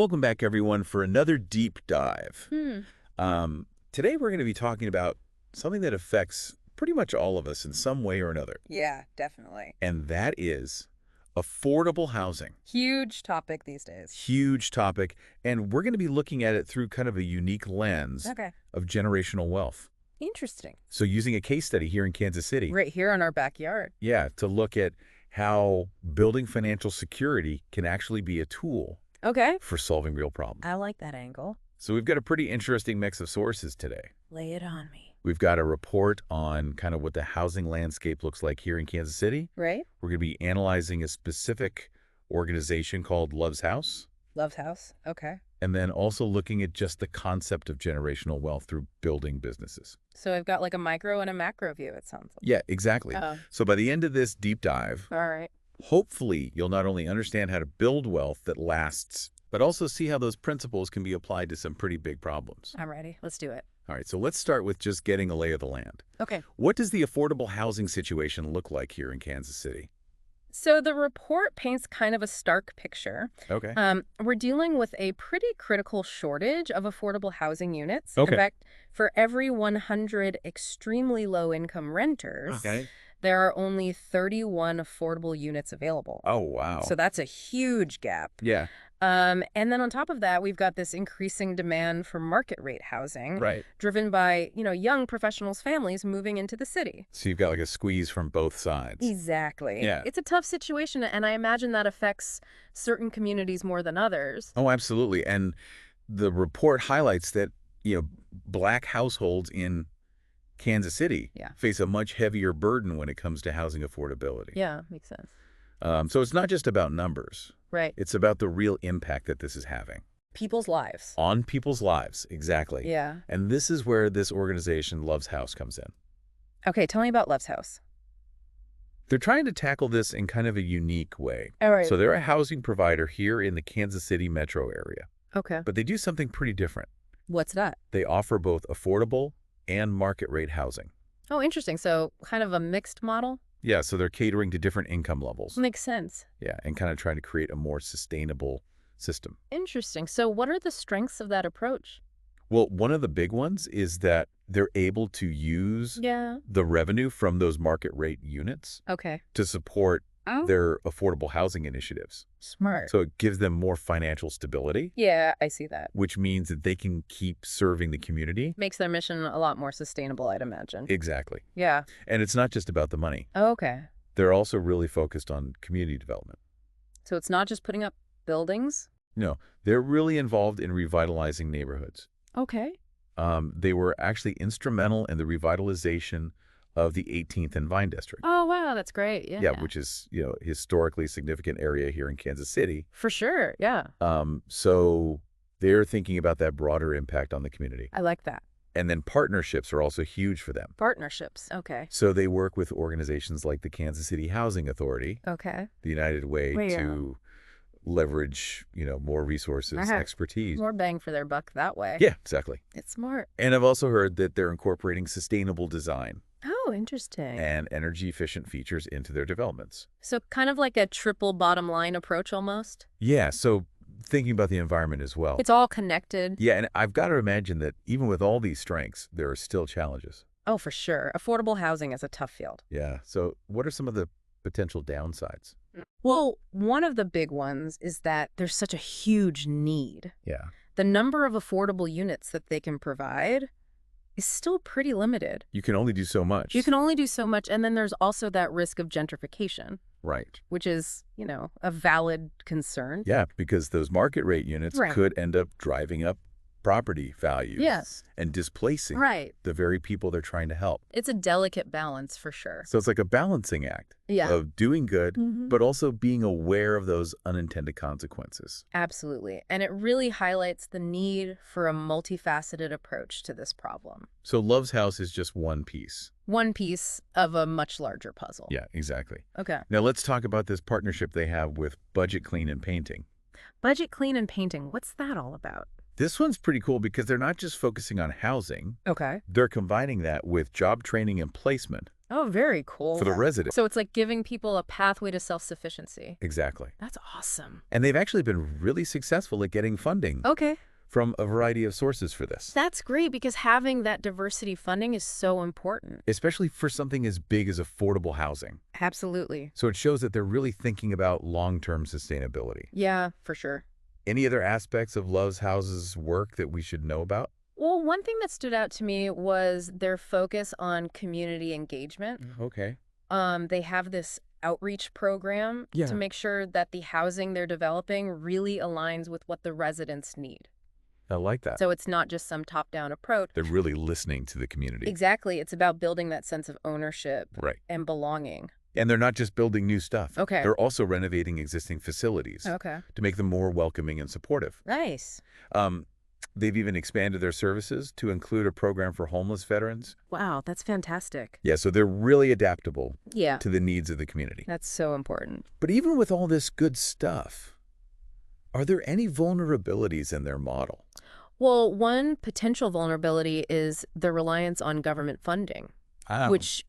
Welcome back, everyone, for another deep dive. Hmm. Today, we're going to be talking about something that affects pretty much all of us in some way or another, Yeah, definitely. and that is affordable housing. Huge topic these days. Huge topic, and we're going to be looking at it through kind of a unique lens Okay. of generational wealth. Interesting. So using a case study here in Kansas City, Right here in our backyard. yeah, to look at how building financial security can actually be a tool Okay. for solving real problems. I like that angle. So we've got a pretty interesting mix of sources today. Lay it on me. We've got a report on kind of what the housing landscape looks like here in Kansas City. Right? We're going to be analyzing a specific organization called Love's House, Love's house. Okay. and then also looking at just the concept of generational wealth through building businesses. So I've got like a micro and a macro view, it sounds like. Yeah, exactly. Oh, So by the end of this deep dive, all right. hopefully you'll not only understand how to build wealth that lasts, but also see how those principles can be applied to some pretty big problems. I'm ready. Let's do it. All right, so let's start with just getting a lay of the land. Okay. What does the affordable housing situation look like here in Kansas City? So the report paints kind of a stark picture. Okay. We're dealing with a pretty critical shortage of affordable housing units. Okay. In fact, for every 100 extremely low-income renters, Okay. there are only 31 affordable units available. Oh, wow. So that's a huge gap. Yeah, And then on top of that, we've got this increasing demand for market rate housing, right. driven by, young professionals' families moving into the city. So you've got like a squeeze from both sides. Exactly. Yeah. It's a tough situation, and I imagine that affects certain communities more than others. Oh, absolutely. And the report highlights that, Black households in Kansas City Yeah. face a much heavier burden when it comes to housing affordability. Yeah, makes sense. So it's not just about numbers. Right. It's about the real impact that this is having People's lives. on people's lives. Exactly. Yeah. And this is where this organization, Love's House, comes in. Okay, tell me about Love's House. They're trying to tackle this in kind of a unique way. All right. So they're a housing provider here in the Kansas City metro area, Okay. but they do something pretty different. What's that? They offer both affordable and market rate housing. Oh, interesting. So kind of a mixed model? Yeah, so they're catering to different income levels. Makes sense. Yeah, and kind of trying to create a more sustainable system. Interesting. So what are the strengths of that approach? Well, one of the big ones is that they're able to use Yeah. the revenue from those market rate units Okay. to support Oh, their affordable housing initiatives. smart. So it gives them more financial stability, Yeah, I see that. which means that they can keep serving the community. Makes their mission a lot more sustainable, I'd imagine. Exactly. Yeah. And it's not just about the money. Okay. They're also really focused on community development. So it's not just putting up buildings? No, they're really involved in revitalizing neighborhoods. Okay. They were actually instrumental in the revitalization of the 18th and Vine District. Oh, wow, that's great. Yeah. Yeah, which is, historically significant area here in Kansas City. For sure. Yeah. So they're thinking about that broader impact on the community. I like that. And then partnerships are also huge for them. Partnerships. Okay. So they work with organizations like the Kansas City Housing Authority, Okay. the United Way, Wait, to leverage, more resources, Uh-huh. expertise. More bang for their buck that way. Yeah, exactly. It's smart. And I've also heard that they're incorporating sustainable design Oh, interesting. and energy-efficient features into their developments. So kind of like a triple bottom line approach almost? Yeah, so thinking about the environment as well. It's all connected. Yeah, and I've got to imagine that even with all these strengths, there are still challenges. Oh, for sure. Affordable housing is a tough field. Yeah, so what are some of the potential downsides? Well, one of the big ones is that there's such a huge need. Yeah. The number of affordable units that they can provide is still pretty limited. You can only do so much. You can only do so much, and then there's also that risk of gentrification, Right. which is, a valid concern. Yeah, because those market rate units Right. could end up driving up property values. Yes. And displacing Right. the very people they're trying to help. It's a delicate balance for sure. So it's like a balancing act Yeah. of doing good, Mhm. but also being aware of those unintended consequences. Absolutely. And it really highlights the need for a multifaceted approach to this problem. So Love's House is just one piece. One piece of a much larger puzzle. Yeah, exactly. Okay. Now let's talk about this partnership they have with Budget Clean and Painting. Budget Clean and Painting, what's that all about? This one's pretty cool because they're not just focusing on housing. Okay. They're combining that with job training and placement Oh, very cool. for the resident. So it's like giving people a pathway to self-sufficiency. Exactly. That's awesome. And they've actually been really successful at getting funding Okay. from a variety of sources for this, That's great because having that diversity funding is so important. especially for something as big as affordable housing. Absolutely. So it shows that they're really thinking about long-term sustainability. Yeah, for sure. Any other aspects of Love's House's work that we should know about? Well, one thing that stood out to me was their focus on community engagement. Okay. They have this outreach program Yeah. to make sure that the housing they're developing really aligns with what the residents need. I like that. So it's not just some top-down approach. They're really listening to the community. Exactly. It's about building that sense of ownership Right. and belonging. And they're not just building new stuff. Okay. They're also renovating existing facilities Okay. to make them more welcoming and supportive. Nice. They've even expanded their services to include a program for homeless veterans. Wow, that's fantastic. Yeah, so they're really adaptable Yeah, to the needs of the community. that's so important. But even with all this good stuff, are there any vulnerabilities in their model? Well, one potential vulnerability is the reliance on government funding, which,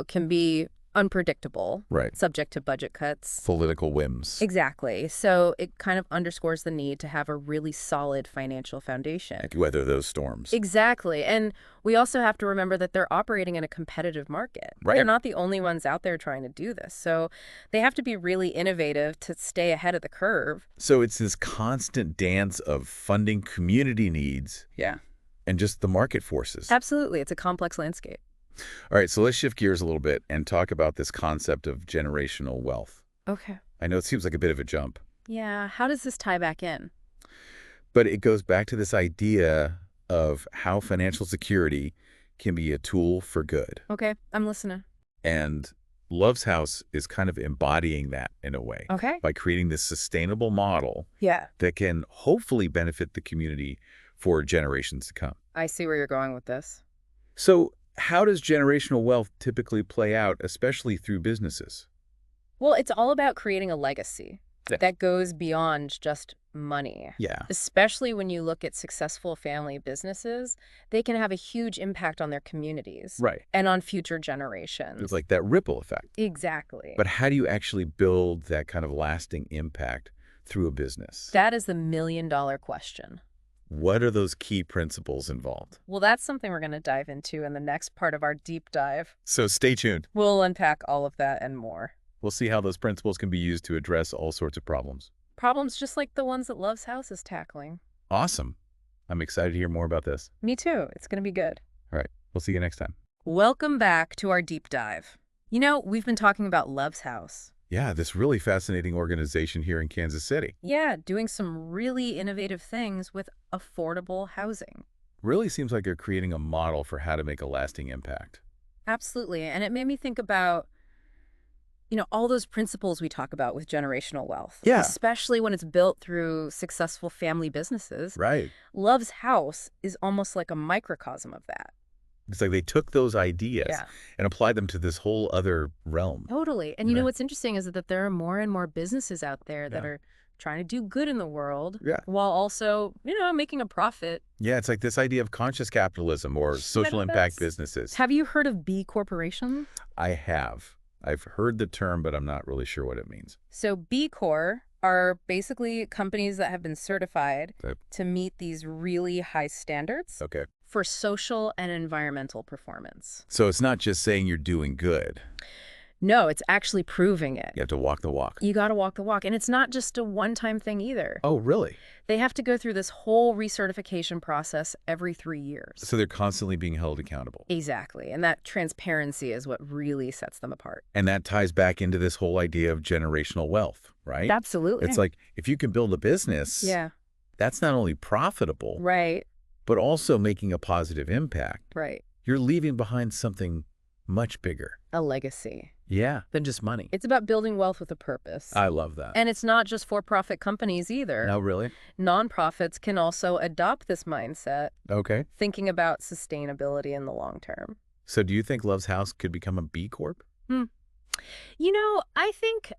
can be unpredictable, Right. subject to budget cuts. Political whims. Exactly. So it kind of underscores the need to have a really solid financial foundation. Weather those storms. Exactly. And we also have to remember that they're operating in a competitive market. Right. They're not the only ones out there trying to do this. So they have to be really innovative to stay ahead of the curve. So it's this constant dance of funding community needs Yeah. and just the market forces. Absolutely. It's a complex landscape. All right, so let's shift gears a little bit and talk about this concept of generational wealth. Okay. I know it seems like a bit of a jump, Yeah. How does this tie back in? but it goes back to this idea of how financial security can be a tool for good. Okay. I'm listening. And Love's House is kind of embodying that in a way Okay. by creating this sustainable model Yeah. that can hopefully benefit the community for generations to come. I see where you're going with this. So how does generational wealth typically play out, especially through businesses? Well, it's all about creating a legacy Yeah. that goes beyond just money. Yeah. Especially when you look at successful family businesses, they can have a huge impact on their communities Right. and on future generations. It's like that ripple effect. Exactly. But how do you actually build that kind of lasting impact through a business? That is the million-dollar question. What are those key principles involved? Well, that's something we're going to dive into in the next part of our deep dive. So stay tuned. We'll unpack all of that and more. We'll see how those principles can be used to address all sorts of problems. Problems just like the ones that Love's House is tackling. Awesome. I'm excited to hear more about this. Me too. It's going to be good. All right. We'll see you next time. Welcome back to our deep dive. We've been talking about Love's House. Yeah, this really fascinating organization here in Kansas City. Yeah, doing some really innovative things with affordable housing. Really seems like they're creating a model for how to make a lasting impact. Absolutely. And it made me think about, all those principles we talk about with generational wealth. Yeah. Especially when it's built through successful family businesses. Right. Love's House is almost like a microcosm of that. It's like they took those ideas Yeah. and applied them to this whole other realm. Totally. And Yeah. what's interesting is that there are more and more businesses out there that Yeah. are trying to do good in the world Yeah. while also, making a profit. Yeah, it's like this idea of conscious capitalism or social impact Benefits. businesses. Have you heard of B Corporation? I have. I've heard the term, but I'm not really sure what it means. So B Corp are basically companies that have been certified Okay. to meet these really high standards Okay. for social and environmental performance. So it's not just saying you're doing good. No, it's actually proving it. You have to walk the walk. You got to walk the walk. And it's not just a one-time thing either. Oh, really? They have to go through this whole recertification process every 3 years. So they're constantly being held accountable. Exactly. And that transparency is what really sets them apart. And that ties back into this whole idea of generational wealth, right? Absolutely. It's like if you can build a business, Yeah. that's not only profitable, Right. but also making a positive impact. Right. You're leaving behind something much bigger. A legacy. Yeah, than just money. It's about building wealth with a purpose. I love that. And it's not just for-profit companies either. No, really? Nonprofits can also adopt this mindset, Okay. thinking about sustainability in the long term. So do you think Love's House could become a B Corp? I think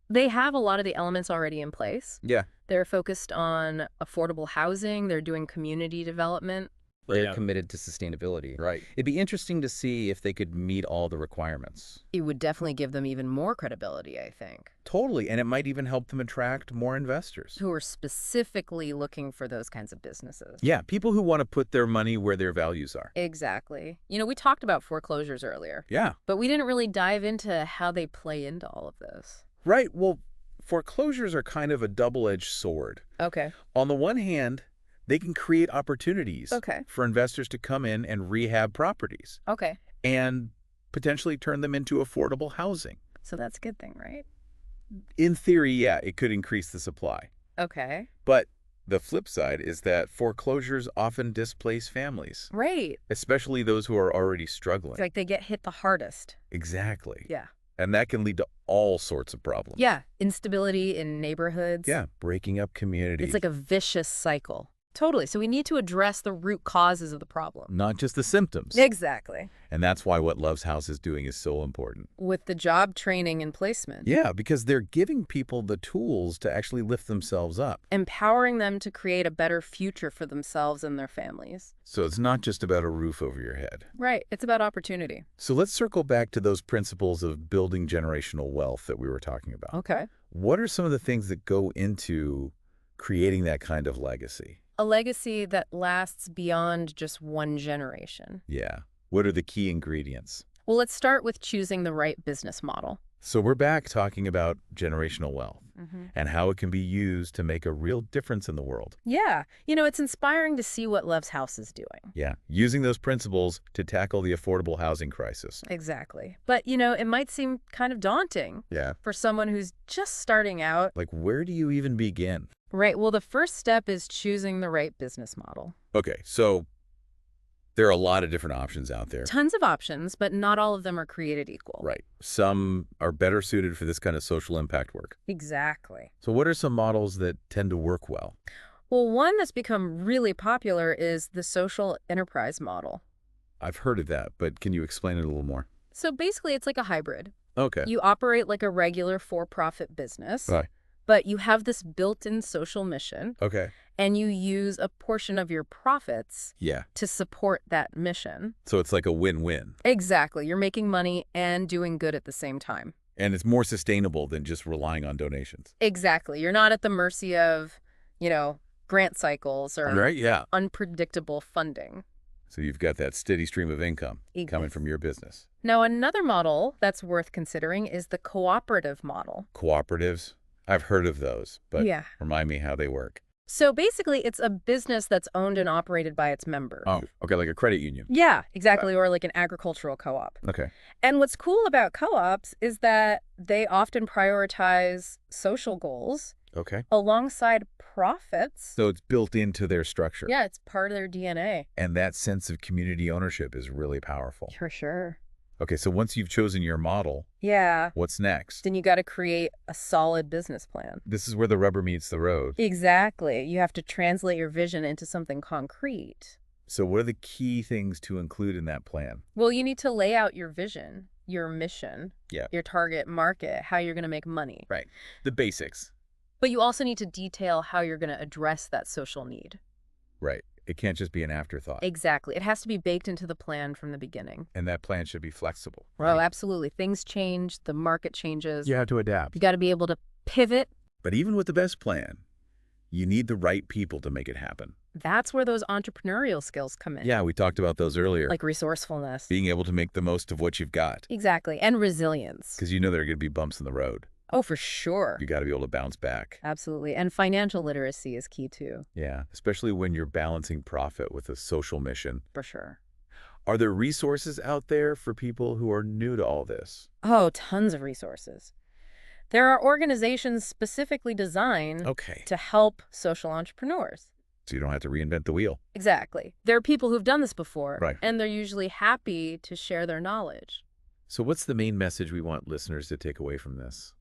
they have a lot of the elements already in place. Yeah. They're focused on affordable housing. They're doing community development. They're committed to sustainability. Right. It'd be interesting to see if they could meet all the requirements. It would definitely give them even more credibility, I think, Totally. And it might even help them attract more investors. who are specifically looking for those kinds of businesses. Yeah, people who want to put their money where their values are. Exactly. We talked about foreclosures earlier, Yeah. but we didn't really dive into how they play into all of this. Right. Well, foreclosures are kind of a double-edged sword. Okay. On the one hand, they can create opportunities Okay. for investors to come in and rehab properties Okay. and potentially turn them into affordable housing. So that's a good thing, right? In theory, yeah, it could increase the supply. Okay. But the flip side is that foreclosures often displace families, Right. especially those who are already struggling. It's like they get hit the hardest. Exactly. Yeah. And that can lead to all sorts of problems. Yeah. Instability in neighborhoods. Yeah, breaking up communities. It's like a vicious cycle. Totally. So we need to address the root causes of the problem. not just the symptoms. Exactly. And that's why what Love's House is doing is so important. With the job training and placement. Yeah, because they're giving people the tools to actually lift themselves up. Empowering them to create a better future for themselves and their families. So it's not just about a roof over your head. Right. It's about opportunity. So let's circle back to those principles of building generational wealth that we were talking about. Okay. What are some of the things that go into creating that kind of legacy? A legacy that lasts beyond just one generation. Yeah. What are the key ingredients? Well, let's start with choosing the right business model. So we're back talking about generational wealth and how it can be used to make a real difference in the world. Yeah. It's inspiring to see what Love's House is doing. Yeah. Using those principles to tackle the affordable housing crisis. Exactly. But, it might seem kind of daunting Yeah. for someone who's just starting out. Like, where do you even begin? Right. Well, the first step is choosing the right business model. Okay. So there are a lot of different options out there. Tons of options, but not all of them are created equal. Right. Some are better suited for this kind of social impact work. Exactly. So what are some models that tend to work well? Well, one that's become really popular is the social enterprise model. I've heard of that, but can you explain it a little more? So basically, it's like a hybrid. Okay. You operate like a regular for-profit business, Right. but you have this built-in social mission, Okay. and you use a portion of your profits Yeah. to support that mission. So it's like a win-win. Exactly. You're making money and doing good at the same time. And it's more sustainable than just relying on donations. Exactly. You're not at the mercy of, grant cycles or Right? Yeah. unpredictable funding. So you've got that steady stream of income Ex- coming from your business. Now, another model that's worth considering is the cooperative model. Cooperatives? I've heard of those, but Yeah. remind me how they work. So basically, it's a business that's owned and operated by its members. Oh, okay, like a credit union. Yeah, exactly, or like an agricultural co-op. Okay. And what's cool about co-ops is that they often prioritize social goals Okay. alongside profits. So it's built into their structure. Yeah, it's part of their DNA. And that sense of community ownership is really powerful. For sure. Okay, so once you've chosen your model, Yeah. what's next? Then you got to create a solid business plan. This is where the rubber meets the road. Exactly. You have to translate your vision into something concrete. So what are the key things to include in that plan? Well, you need to lay out your vision, your mission, Yeah. your target market, how you're going to make money. Right. The basics. But you also need to detail how you're going to address that social need. Right. It can't just be an afterthought. Exactly. It has to be baked into the plan from the beginning. And that plan should be flexible. Oh, absolutely. Things change. The market changes. You have to adapt. You got to be able to pivot. But even with the best plan, you need the right people to make it happen. That's where those entrepreneurial skills come in. Yeah, we talked about those earlier. Like resourcefulness. Being able to make the most of what you've got. Exactly. And resilience. Because you know there are going to be bumps in the road. Oh, for sure. You got to be able to bounce back. Absolutely. And financial literacy is key too. Yeah, especially when you're balancing profit with a social mission. For sure. Are there resources out there for people who are new to all this? Oh, tons of resources. There are organizations specifically designed Okay. to help social entrepreneurs. So you don't have to reinvent the wheel. Exactly. There are people who've done this before, Right. and they're usually happy to share their knowledge. So what's the main message we want listeners to take away from this?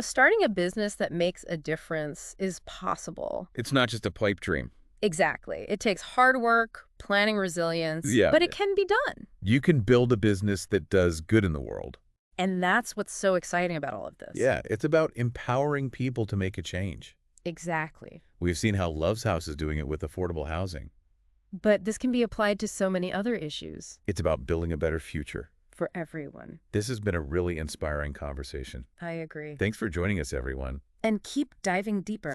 Starting a business that makes a difference is possible. It's not just a pipe dream. Exactly. It takes hard work, planning, resilience, Yeah. but it can be done. You can build a business that does good in the world. And that's what's so exciting about all of this. Yeah, it's about empowering people to make a change. Exactly. We've seen how Love's House is doing it with affordable housing. But this can be applied to so many other issues. It's about building a better future. For everyone. This has been a really inspiring conversation. I agree. Thanks for joining us, everyone. And keep diving deeper.